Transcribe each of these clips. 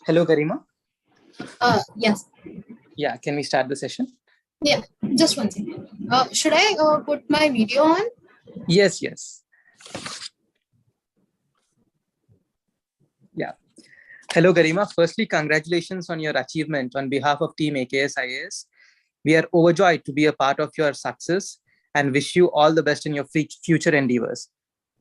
Hello, Garima. Yes. Yeah, can we start the session? Yeah, just one second. Should I put my video on? Yes. Yeah. Hello, Garima. Firstly, congratulations on your achievement on behalf of Team AKS IAS. We are overjoyed to be a part of your success and wish you all the best in your future endeavors.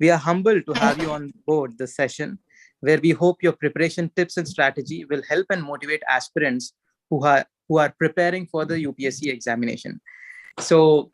We are humbled to have you on board this session, where we hope your preparation tips and strategy will help and motivate aspirants who are preparing for the UPSC examination. So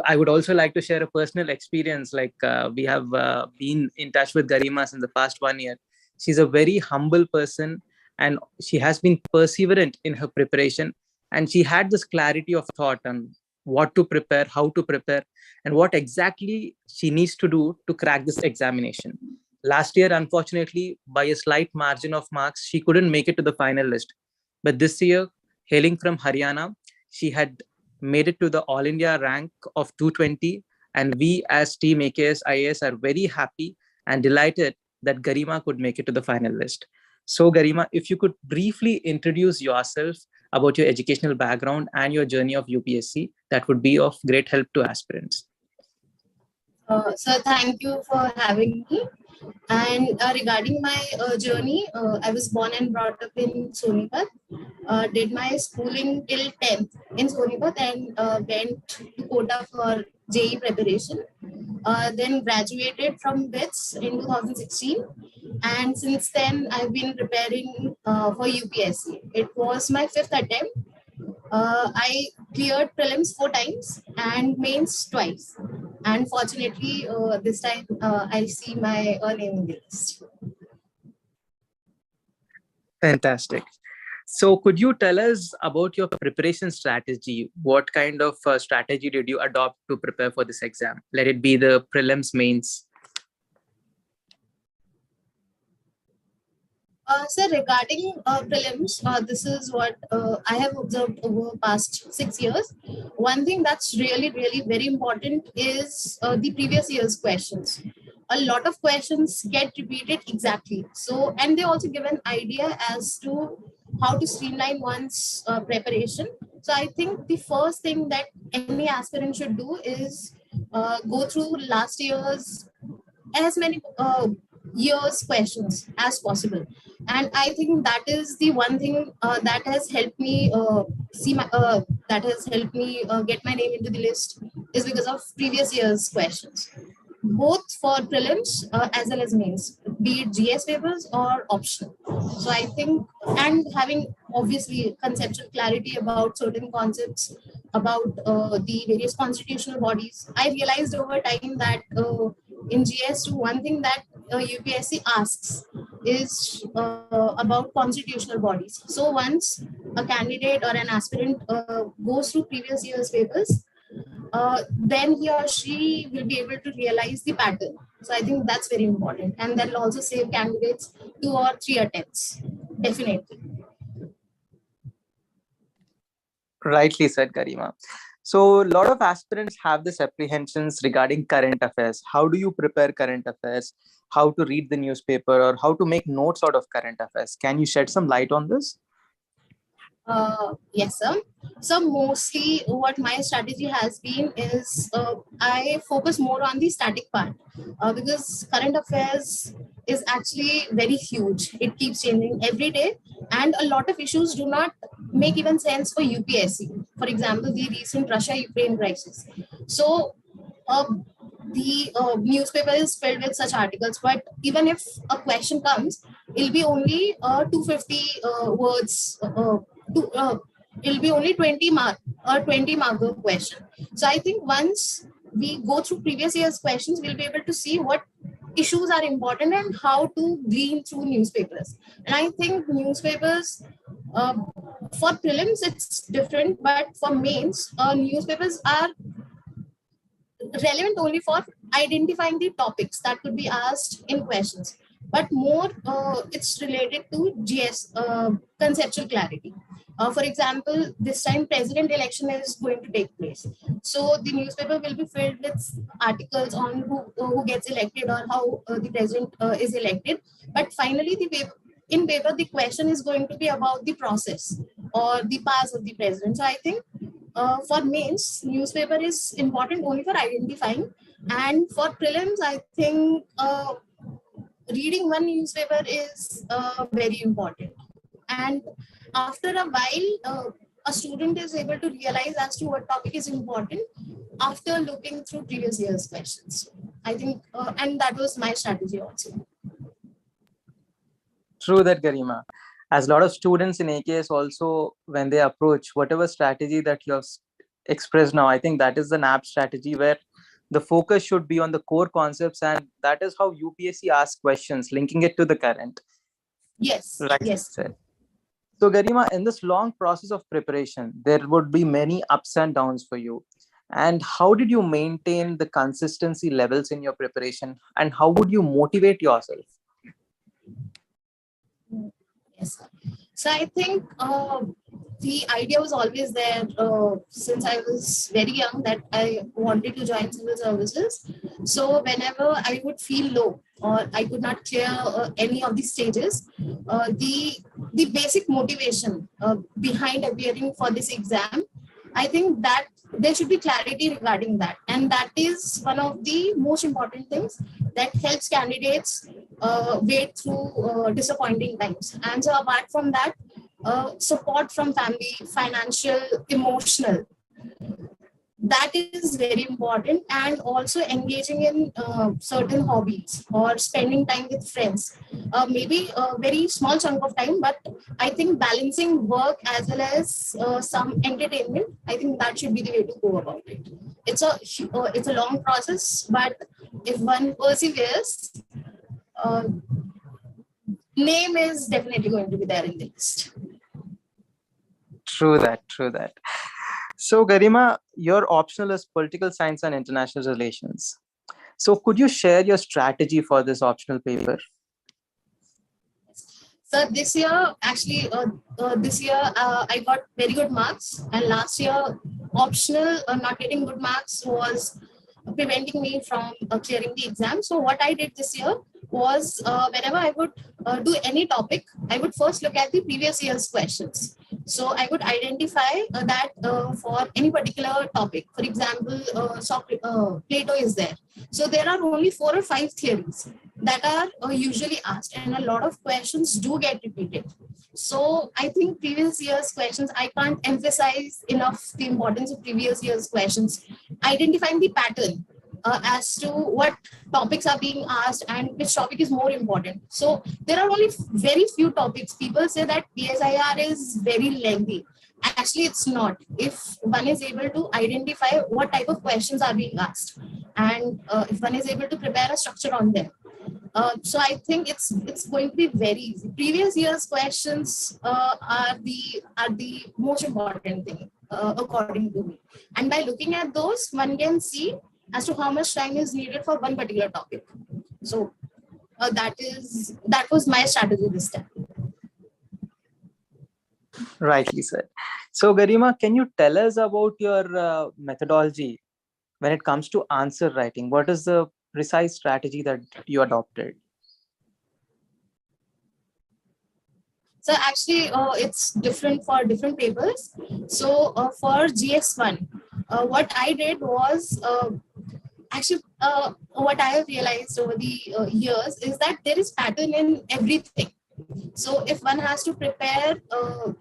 I would also like to share a personal experience. Like we have been in touch with Garima since the past 1 year. She's a very humble person and she has been perseverant in her preparation. And she had this clarity of thought on what to prepare, how to prepare, and what exactly she needs to do to crack this examination. Last year, unfortunately, by a slight margin of marks, she couldn't make it to the final list. But this year, hailing from Haryana, she had made it to the All India rank of 220. And we as Team AKS IAS are very happy and delighted that Garima could make it to the final list. So Garima, if you could briefly introduce yourself about your educational background and your journey of UPSC, that would be of great help to aspirants. So thank you for having me. And regarding my journey, I was born and brought up in Sonipat. Did my schooling till 10th in Sonipat and went to Kota for JEE preparation. Then graduated from BITS in 2016. And since then, I've been preparing for UPSC. It was my 5th attempt. I cleared prelims 4 times and mains twice. And fortunately, this time I see my name in the list. Fantastic. So could you tell us about your preparation strategy? What kind of strategy did you adopt to prepare for this exam? Let it be the prelims, mains. So regarding prelims, this is what I have observed over past 6 years. One thing that's really very important is the previous year's questions. A lot of questions get repeated exactly. So, and they also give an idea as to how to streamline one's preparation. So I think the first thing that any aspirant should do is go through last year's as many years questions as possible. And I think that is the one thing that has helped me get my name into the list is because of previous year's questions, both for prelims as well as mains, be it GS papers or optional. So I think, and having obviously conceptual clarity about certain concepts about the various constitutional bodies, I realized over time that in GS2, one thing that UPSC asks is about constitutional bodies. So once a candidate or an aspirant goes through previous year's papers, then he or she will be able to realize the pattern. So I think that's very important, and that will also save candidates 2 or 3 attempts. Definitely. Rightly said, Garima. So a lot of aspirants have this apprehensions regarding current affairs. How do you prepare current affairs? How to read the newspaper, or how to make notes out of current affairs? Can you shed some light on this? Yes, sir. So mostly what my strategy has been is I focus more on the static part because current affairs is actually very huge. It keeps changing every day, and a lot of issues do not make even sense for UPSC. For example, the recent Russia-Ukraine crisis. So uh, the newspaper is filled with such articles, but even if a question comes, it'll be only 250 words. It'll be only 20 marker question. So I think once we go through previous year's questions, we'll be able to see what issues are important and how to glean through newspapers. And I think newspapers uh, for prelims it's different, but for mains, newspapers are relevant only for identifying the topics that could be asked in questions, but more it's related to GS conceptual clarity. For example, this time president election is going to take place. So the newspaper will be filled with articles on who gets elected or how the president is elected. But finally, in paper, the question is going to be about the process or the past of the president. So I think for mains, newspaper is important only for identifying, and for prelims, I think reading one newspaper is very important. And after a while, a student is able to realize as to what topic is important after looking through previous year's questions. I think, and that was my strategy also. True that, Garima. As a lot of students in AKS also, when they approach whatever strategy that you have expressed now, I think that is an apt strategy where the focus should be on the core concepts, and that is how UPSC asks questions, linking it to the current. Yes, Right. yes. So, Garima, in this long process of preparation, there would be many ups and downs for you. And how did you maintain the consistency levels in your preparation? And how would you motivate yourself? Yes. So I think the idea was always there since I was very young that I wanted to join civil services. So whenever I would feel low or I could not clear any of the stages, the basic motivation behind appearing for this exam, I think that there should be clarity regarding that, and that is one of the most important things that helps candidates wade through disappointing times. And so apart from that, support from family, financial, emotional, that is very important, and also engaging in certain hobbies or spending time with friends, maybe a very small chunk of time, but I think balancing work as well as some entertainment, I think that should be the way to go about it. It's a long process, but if one perseveres, uh, name is definitely going to be there in the list. True that, true that. So, Garima, your optional is political science and international relations. So, could you share your strategy for this optional paper? So this year, actually, I got very good marks, and last year, optional not getting good marks was preventing me from clearing the exam. So what I did this year was whenever I would do any topic, I would first look at the previous year's questions. So I would identify that for any particular topic. For example, Plato is there. So there are only 4 or 5 theories that are usually asked, and a lot of questions do get repeated. So I think previous year's questions, I can't emphasize enough the importance of previous year's questions, identifying the pattern as to what topics are being asked and which topic is more important. So there are only very few topics. People say that PSIR is very lengthy. Actually, it's not. If one is able to identify what type of questions are being asked, and if one is able to prepare a structure on them, So I think it's going to be very easy. Previous year's questions are the most important thing according to me. And by looking at those, one can see as to how much time is needed for one particular topic. So that was my strategy this time. Rightly said. So, Garima, can you tell us about your methodology when it comes to answer writing? What is the precise strategy that you adopted? So actually, it's different for different papers. So for GS1, what I did was what I have realized over the years is that there is pattern in everything. So if one has to prepare,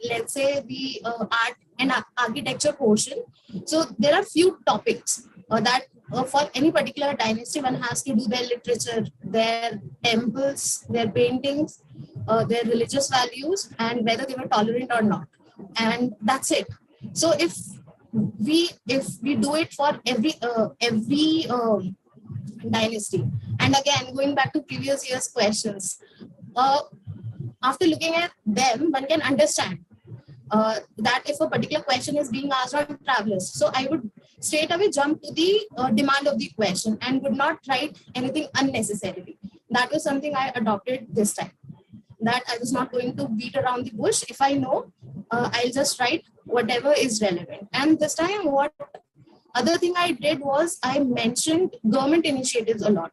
let's say the art and architecture portion, so there are few topics that for any particular dynasty, one has to do their literature, their temples, their paintings, their religious values, and whether they were tolerant or not. And that's it. So if we do it for every dynasty, and again going back to previous year's questions, after looking at them, one can understand that if a particular question is being asked on travelers, so I would straight away jump to the demand of the question and would not write anything unnecessarily. That was something I adopted this time, that I was not going to beat around the bush. If I know, I'll just write whatever is relevant. And this time, what other thing I did was I mentioned government initiatives a lot.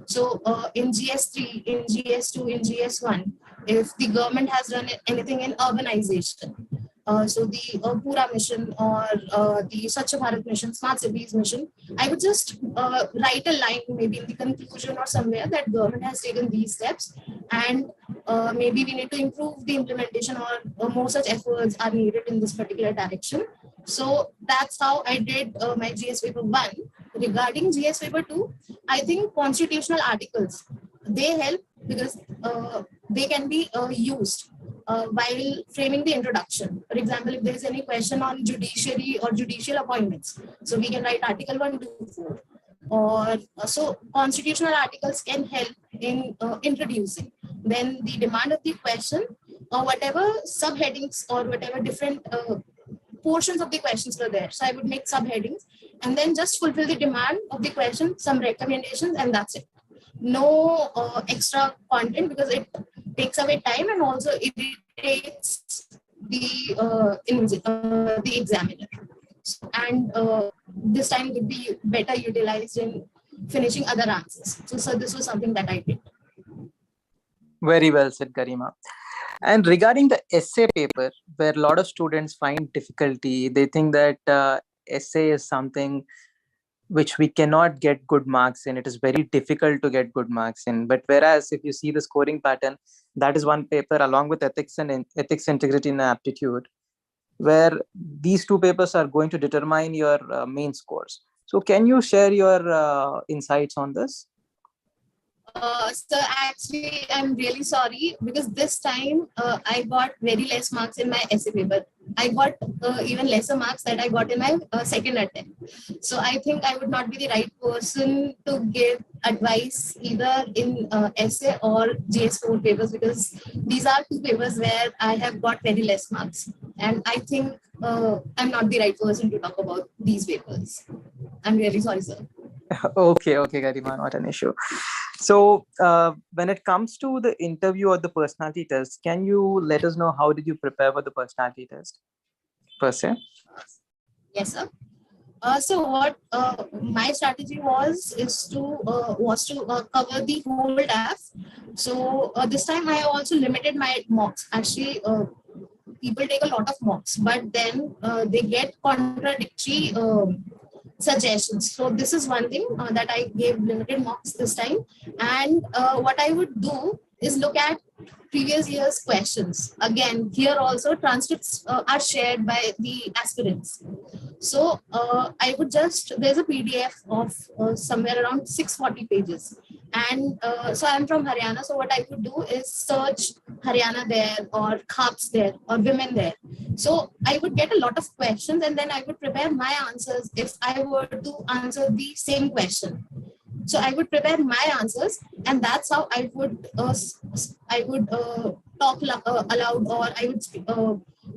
So in GS3, in GS2, in GS1, if the government has done anything in urbanization, so the Pura mission or the Swachh Bharat mission, Smart Cities mission, I would just write a line maybe in the conclusion or somewhere that government has taken these steps, and maybe we need to improve the implementation, or more such efforts are needed in this particular direction. So that's how I did my GS paper 1. Regarding GS paper 2, I think constitutional articles, they help because they can be used while framing the introduction. For example, if there is any question on judiciary or judicial appointments, so we can write article 1 to 4. Or so constitutional articles can help in introducing. Then the demand of the question, or whatever subheadings or whatever different portions of the questions were there. So I would make subheadings and then just fulfill the demand of the question, some recommendations, and that's it. No extra content, because it takes away time and also irritates the examiner. And this time would be better utilized in finishing other answers. So this was something that I did. Very well said, Garima. And regarding the essay paper, where a lot of students find difficulty, they think that essay is something which we cannot get good marks in. It is very difficult to get good marks in. But whereas if you see the scoring pattern, that is one paper along with ethics, integrity, and aptitude, where these two papers are going to determine your main scores. So can you share your insights on this? So actually, I'm really sorry, because this time I got very less marks in my essay paper. I got even lesser marks that I got in my second attempt. So I think I would not be the right person to give advice either in essay or GS4 papers, because these are two papers where I have got very less marks. And I think I'm not the right person to talk about these papers. I'm really sorry, sir. Okay, Garima, not an issue. So when it comes to the interview or the personality test, can you let us know how did you prepare for the personality test per se? Yes, sir. So what my strategy was to cover the whole task. So this time I also limited my mocks. Actually, people take a lot of mocks, but then they get contradictory suggestions. So this is one thing that I gave limited mocks this time. And what I would do is look at previous year's questions. Again, here also transcripts are shared by the aspirants. So I would just, there's a PDF of somewhere around 640 pages. And so I'm from Haryana. So what I would do is search Haryana there, or Khaps there, or women there. So I would get a lot of questions, and then I would prepare my answers if I were to answer the same question. So I would prepare my answers, and that's how I would talk aloud, or I would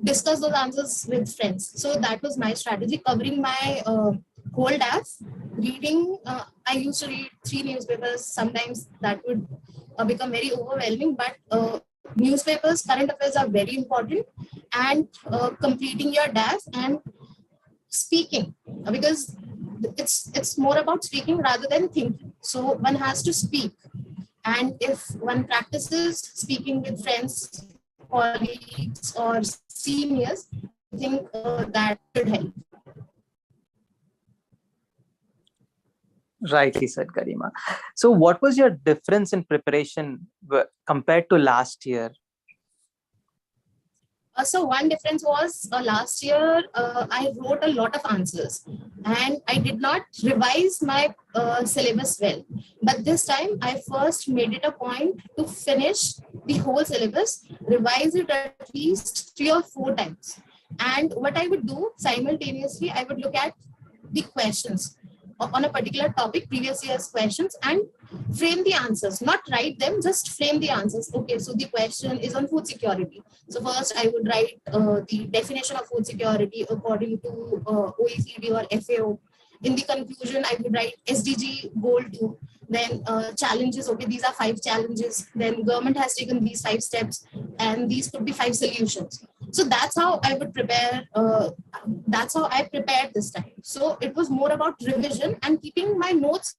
discuss those answers with friends. So that was my strategy, covering my whole DAF. Reading, I used to read 3 newspapers. Sometimes that would become very overwhelming, but newspapers, current affairs are very important, and completing your DAF and speaking, because it's more about speaking rather than thinking. So one has to speak, and if one practices speaking with friends, colleagues, or seniors, I think that should help. Rightly said, Garima. So what was your difference in preparation compared to last year? So one difference was last year I wrote a lot of answers, and I did not revise my syllabus well. But this time I first made it a point to finish the whole syllabus, revise it at least 3 or 4 times. And what I would do simultaneously, I would look at the questions on a particular topic, previous year's questions, and frame the answers, not write them, just frame the answers. Okay, so the question is on food security. So first I would write the definition of food security according to OECD or FAO. In the conclusion, I would write SDG goal 2, then challenges. Okay, these are 5 challenges. Then government has taken these 5 steps, and these could be 5 solutions. So that's how I would prepare. That's how I prepared this time. So it was more about revision and keeping my notes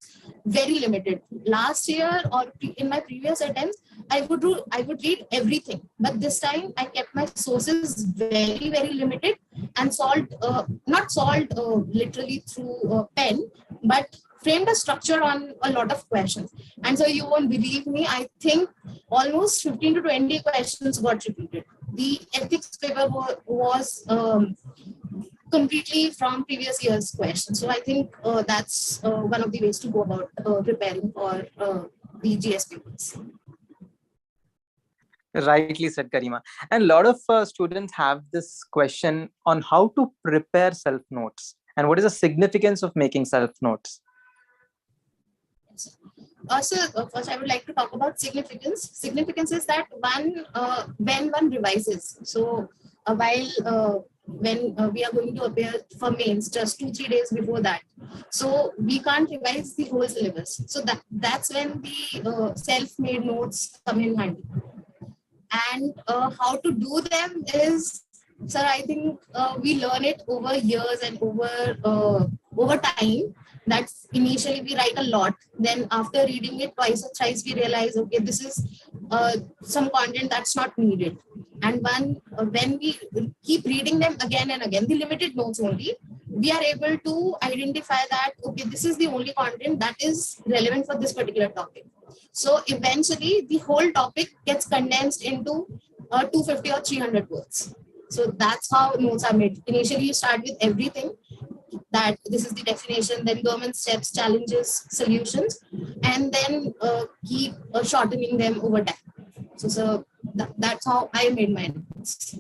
very limited. Last year or in my previous attempts, I would read everything, but this time I kept my sources very limited, and not solved literally through pen, but framed a structure on a lot of questions. And so you won't believe me, I think almost 15 to 20 questions got repeated. The ethics paper was completely from previous year's questions. So I think that's one of the ways to go about preparing for the GS papers. Rightly said, Garima. And a lot of students have this question on how to prepare self notes and what is the significance of making self notes. First, I would like to talk about significance. Significance is that when one revises. So when we are going to appear for mains just 2-3 days before that, so we can't revise the whole syllabus. So that's when the self-made notes come in handy. And how to do them is, sir, I think we learn it over years and over time. That's initially we write a lot. Then after reading it twice or thrice, we realize, okay, this is some content that's not needed. And when we keep reading them again and again, the limited notes only, we are able to identify that, okay, this is the only content that is relevant for this particular topic. So eventually the whole topic gets condensed into 250 or 300 words. So that's how notes are made. Initially you start with everything, that this is the definition, then government steps, challenges, solutions, and then keep shortening them over time. So that's how I made my notes.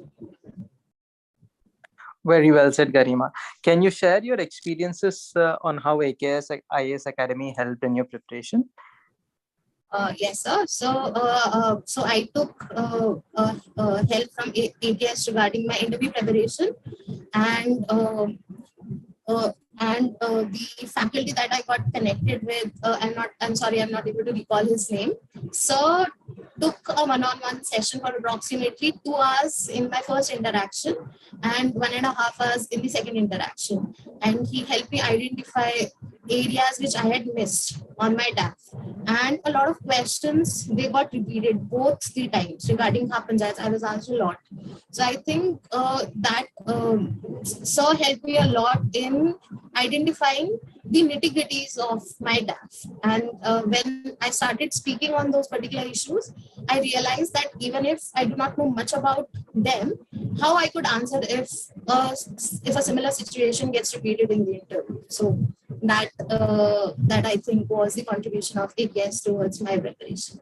Very well said, Garima. Can you share your experiences on how AKS IAS Academy helped in your preparation? Yes, sir. So I took help from AKS regarding my interview preparation, and the faculty that I got connected with, I'm sorry, I'm not able to recall his name. Sir took a one-on-one session for approximately 2 hours in my first interaction and 1.5 hours in the second interaction. And he helped me identify areas which I had missed on my DAF. And a lot of questions, they got repeated both the times regarding Panchayats. I was asked a lot. So I think that Sir helped me a lot in identifying the nitty-gritties of my DAF. And when I started speaking on those particular issues, I realized that even if I do not know much about them, how I could answer if a similar situation gets repeated in the interview. So that I think was the contribution of AKS towards my preparation.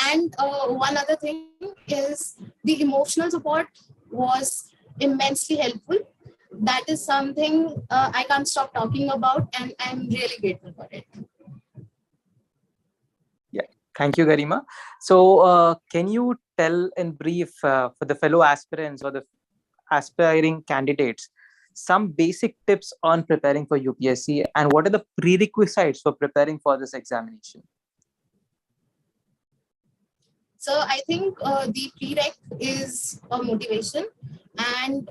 And one other thing is the emotional support was immensely helpful. That is something I can't stop talking about, and I'm really grateful for it. Thank you, Garima. So, can you tell in brief for the fellow aspirants or the aspiring candidates some basic tips on preparing for UPSC and what are the prerequisites for preparing for this examination? So I think the prereq is a motivation, and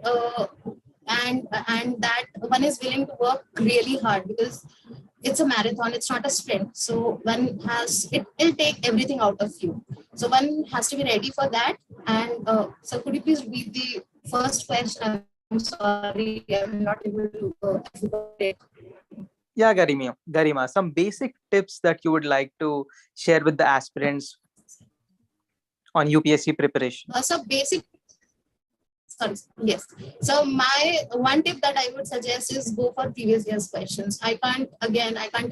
and that one is willing to work really hard, because it's a marathon, it's not a sprint. So one has it'll take everything out of you. So one has to be ready for that. And so could you please repeat the first question? I'm sorry, I'm not able to forget. Yeah, Garima, some basic tips that you would like to share with the aspirants on UPSC preparation. So basic. Sorry, yes. So my one tip that I would suggest is go for previous year's questions. I can't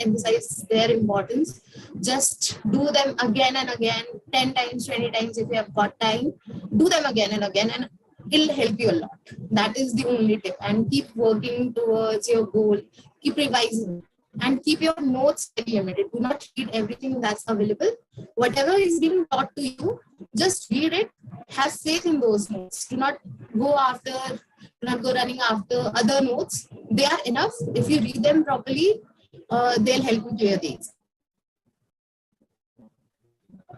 emphasize their importance. Just do them again and again, 10 times, 20 times if you have got time. Do them again and again, and it'll help you a lot. That is the only tip. And keep working towards your goal. Keep revising. And keep your notes very limited. Do not read everything that's available. Whatever is being taught to you, just read it. Have faith in those notes. Do not go running after other notes. They are enough. If you read them properly, they'll help you clear these.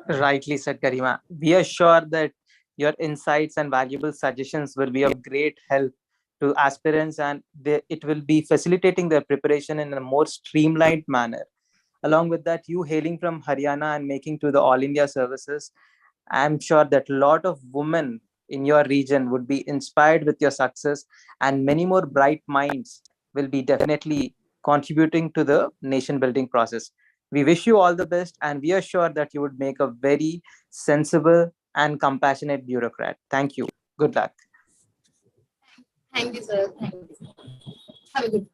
Rightly said, Garima. We are sure that your insights and valuable suggestions will be of great help to aspirants, and it will be facilitating their preparation in a more streamlined manner. Along with that, you hailing from Haryana and making to the All India services, I'm sure that a lot of women in your region would be inspired with your success, and many more bright minds will be definitely contributing to the nation building process. We wish you all the best, and we are sure that you would make a very sensible and compassionate bureaucrat. Thank you. Good luck. Thank you, sir. Thank you. Have a good day.